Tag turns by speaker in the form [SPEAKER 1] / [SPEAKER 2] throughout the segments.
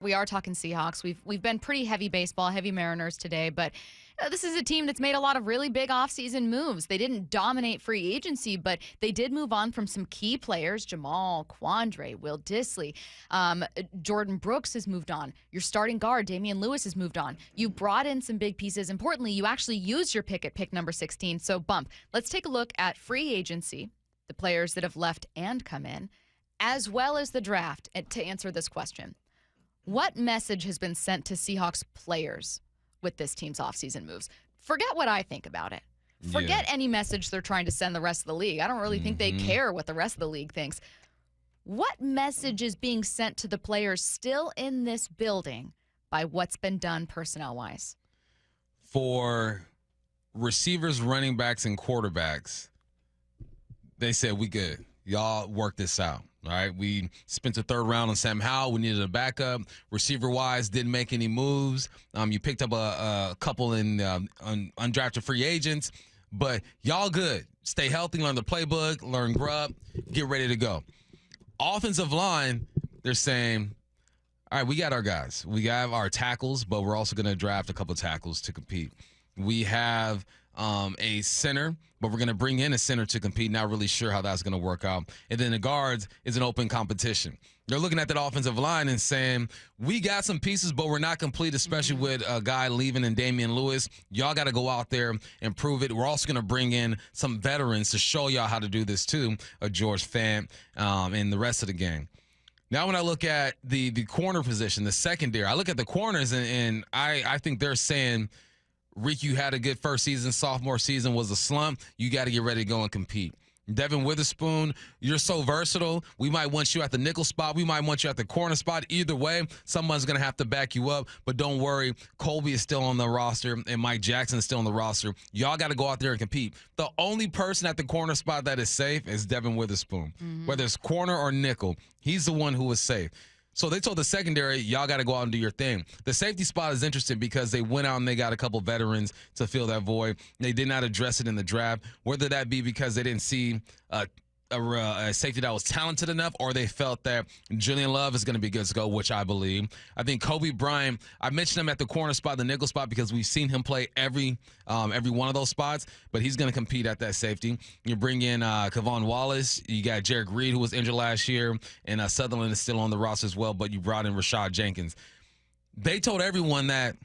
[SPEAKER 1] We are talking Seahawks. We've been pretty heavy baseball, heavy Mariners today, but this is a team that's made a lot of really big offseason moves. They didn't dominate free agency, but they did move on from some key players: Jamal, Quandre, Will Dissly. Jordan Brooks has moved on. Your starting guard, Damian Lewis, has moved on. You brought in some big pieces. Importantly, you actually used your pick at pick number 16, so bump. Let's take a look at free agency, the players that have left and come in, as well as the draft, to answer this question. What message has been sent to Seahawks players with this team's offseason moves? Forget what I think about it. Forget any message they're trying to send the rest of the league. I don't really think they care what the rest of the league thinks. What message is being sent to the players still in this building by what's been done personnel-wise?
[SPEAKER 2] For receivers, running backs, and quarterbacks, they said, we good. Y'all work this out. All right, we spent the third round on Sam Howell. We needed a backup. Receiver-wise, didn't make any moves. You picked up a couple in undrafted free agents, but y'all good. Stay healthy, learn the playbook, learn grub, get ready to go. Offensive line, they're saying, all right, we got our guys. We have our tackles, but we're also going to draft a couple tackles to compete. We have a center, but we're going to bring in a center to compete. Not really sure how that's going to work out. And then the guards is an open competition. They're looking at that offensive line and saying, we got some pieces, but we're not complete, especially with a guy leaving in Damian Lewis. Y'all got to go out there and prove it. We're also going to bring in some veterans to show y'all how to do this too, George Fant and the rest of the gang. Now, when I look at the corner position, the secondary, I look at the corners, and I think they're saying, Reek, you had a good first season. Sophomore season was a slump. You got to get ready to go and compete. Devin Witherspoon, you're so versatile. We might want you at the nickel spot. We might want you at the corner spot. Either way, someone's going to have to back you up. But don't worry, Colby is still on the roster, and Mike Jackson is still on the roster. Y'all got to go out there and compete. The only person at the corner spot that is safe is Devin Witherspoon. Whether it's corner or nickel, he's the one who is safe. So they told the secondary, y'all got to go out and do your thing. The safety spot is interesting because they went out and they got a couple veterans to fill that void. They did not address it in the draft, whether that be because they didn't see a safety that was talented enough, or they felt that Julian Love is going to be good to go, which I believe. I think Kobe Bryant, I mentioned him at the corner spot, the nickel spot, because we've seen him play every one of those spots, but he's going to compete at that safety. You bring in Kevon Wallace. You got Jarek Reed, who was injured last year, and Sutherland is still on the roster as well, but you brought in Rashad Jenkins. They told everyone that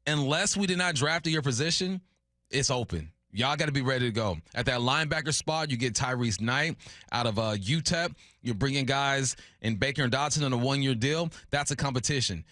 [SPEAKER 2] unless we did not draft at your position, it's open. Y'all got to be ready to go. At that linebacker spot, you get Tyrese Knight out of UTEP. You're bringing guys in Baker and Dodson on a one-year deal. That's a competition.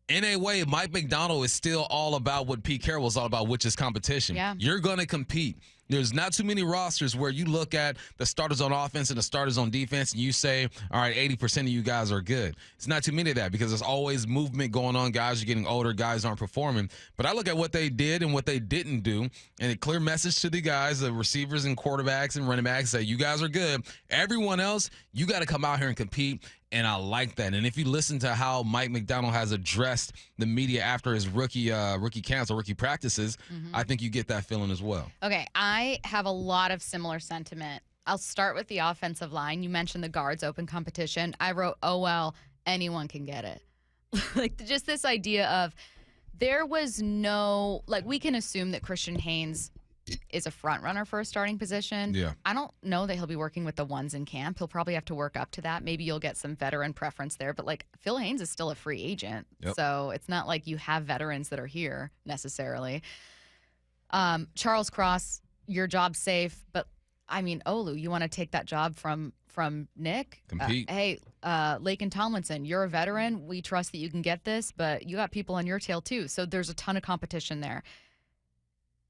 [SPEAKER 2] In a way, Mike McDonald is still all about what Pete Carroll was all about, which is competition.
[SPEAKER 1] Yeah.
[SPEAKER 2] You're going to compete. There's not too many rosters where you look at the starters on offense and the starters on defense and you say, all right, 80% of you guys are good. It's not too many of that because there's always movement going on. Guys are getting older. Guys aren't performing. But I look at what they did and what they didn't do, and a clear message to the guys, the receivers and quarterbacks and running backs, say, you guys are good. Everyone else, you got to come out here and compete. And I like that. And if you listen to how Mike McDonald has addressed the media after his rookie camps or rookie practices, I think you get that feeling as well.
[SPEAKER 1] Okay, I have a lot of similar sentiment. I'll start with the offensive line. You mentioned the guards open competition. I wrote, oh, well, anyone can get it. Like, just this idea of there was no, like, we can assume that Christian Haynes is a front runner for a starting position.
[SPEAKER 2] Yeah.
[SPEAKER 1] I don't know that he'll be working with the ones in camp. He'll probably have to work up to that. Maybe you'll get some veteran preference there. But, like, Phil Haynes is still a free agent.
[SPEAKER 2] Yep.
[SPEAKER 1] So it's not like you have veterans that are here necessarily. Charles Cross, your job's safe. But, I mean, Olu, you want to take that job from Nick?
[SPEAKER 2] Compete.
[SPEAKER 1] Hey, Laken Tomlinson, you're a veteran. We trust that you can get this. But you got people on your tail, too. So there's a ton of competition there.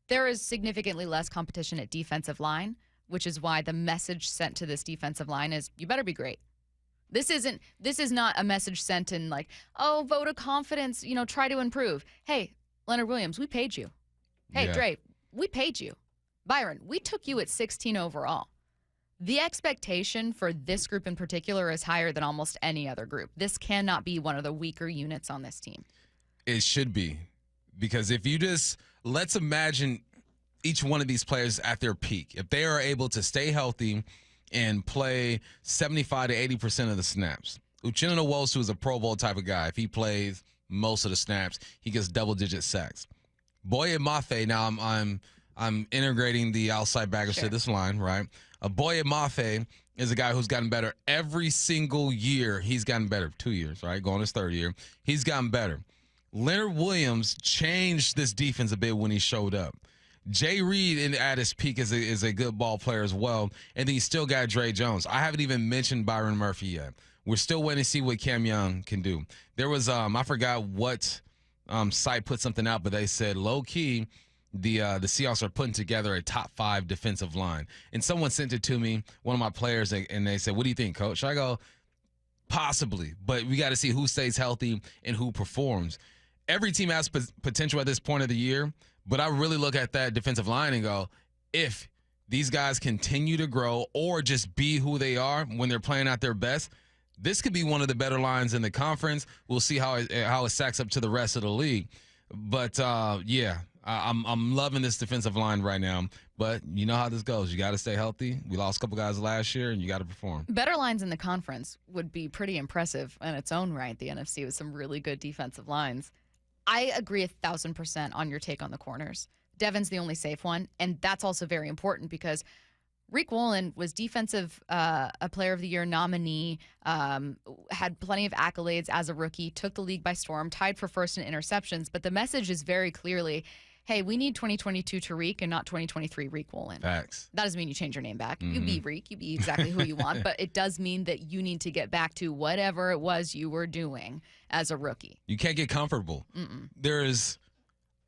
[SPEAKER 1] There is significantly less competition at defensive line, which is why the message sent to this defensive line is you better be great. This is not a message sent in like, oh, vote of confidence, try to improve. Hey, Leonard Williams, we paid you. Hey,
[SPEAKER 2] Yeah.
[SPEAKER 1] Dre, we paid you. Byron, we took you at 16 overall. The expectation for this group in particular is higher than almost any other group. This cannot be one of the weaker units on this team.
[SPEAKER 2] It should be. Because if you let's imagine each one of these players at their peak. If they are able to stay healthy and play 75 to 80% of the snaps, Uchenna Nwosu is a Pro Bowl type of guy. If he plays most of the snaps, he gets double-digit sacks. Boye Mafe, now I'm integrating the outside backers to this line, right? Boye Mafe is a guy who's gotten better every single year. He's gotten better. 2 years, right? Going his third year. He's gotten better. Leonard Williams changed this defense a bit when he showed up. Jay Reed at his peak is a good ball player as well. And then you still got Dre Jones. I haven't even mentioned Byron Murphy yet. We're still waiting to see what Cam Young can do. There was, I forgot what site put something out, but they said low-key, the Seahawks are putting together a top 5 defensive line. And someone sent it to me, one of my players, and they said, what do you think, Coach? I go, possibly, but we got to see who stays healthy and who performs. Every team has potential at this point of the year, but I really look at that defensive line and go, if these guys continue to grow or just be who they are when they're playing at their best, this could be one of the better lines in the conference. We'll see how it stacks up to the rest of the league. But, yeah, I'm loving this defensive line right now. But you know how this goes. You got to stay healthy. We lost a couple guys last year, and you got to perform.
[SPEAKER 1] Better lines in the conference would be pretty impressive in its own right, the NFC, with some really good defensive lines. I agree 1,000% on your take on the corners. Devin's the only safe one, and that's also very important because Reek Woolen was defensive player of the year nominee, had plenty of accolades as a rookie, took the league by storm, tied for first in interceptions, but the message is very clearly, hey, we need 2022 Tariq and not 2023 Reek Woolen.
[SPEAKER 2] Facts.
[SPEAKER 1] That doesn't mean you change your name back. You be Reek. You be exactly who you want. But it does mean that you need to get back to whatever it was you were doing as a rookie.
[SPEAKER 2] You can't get comfortable. There's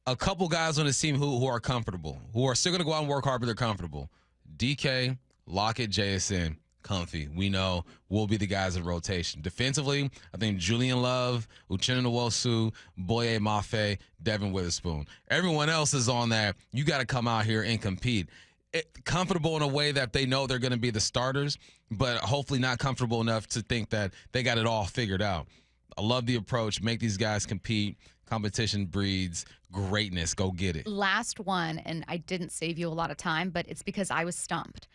[SPEAKER 2] a couple guys on this team who are comfortable, who are still going to go out and work hard, but they're comfortable. DK, Lockett, JSN. Comfy. We know we'll be the guys in rotation. Defensively, I think Julian Love, Uchenna Nwosu, Boye Mafe, Devin Witherspoon. Everyone else is on that. You got to come out here and compete. Comfortable in a way that they know they're going to be the starters, but hopefully not comfortable enough to think that they got it all figured out. I love the approach. Make these guys compete. Competition breeds greatness. Go get it.
[SPEAKER 1] Last one, and I didn't save you a lot of time, but it's because I was stumped.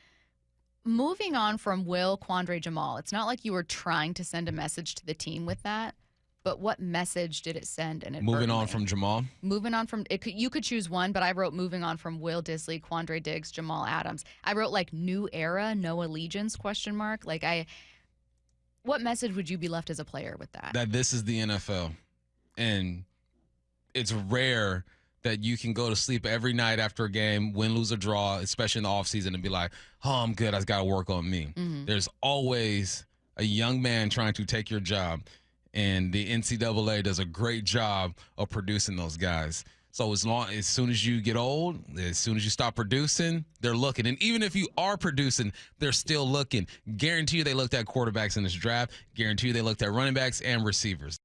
[SPEAKER 1] Moving on from Will, Quandre, Jamal, it's not like you were trying to send a message to the team with that, but what message did it send?
[SPEAKER 2] Moving on from Jamal?
[SPEAKER 1] Moving on from – you could choose one, but I wrote moving on from Will Disley, Quandre Diggs, Jamal Adams. I wrote like new era, no allegiance, ? What message would you be left as a player with that?
[SPEAKER 2] That this is the NFL, and it's rare – that you can go to sleep every night after a game, win, lose, or draw, especially in the offseason, and be like, oh, I'm good. I got to work on me. There's always a young man trying to take your job, and the NCAA does a great job of producing those guys. So as soon as you get old, as soon as you stop producing, they're looking. And even if you are producing, they're still looking. Guarantee you they looked at quarterbacks in this draft. Guarantee you they looked at running backs and receivers.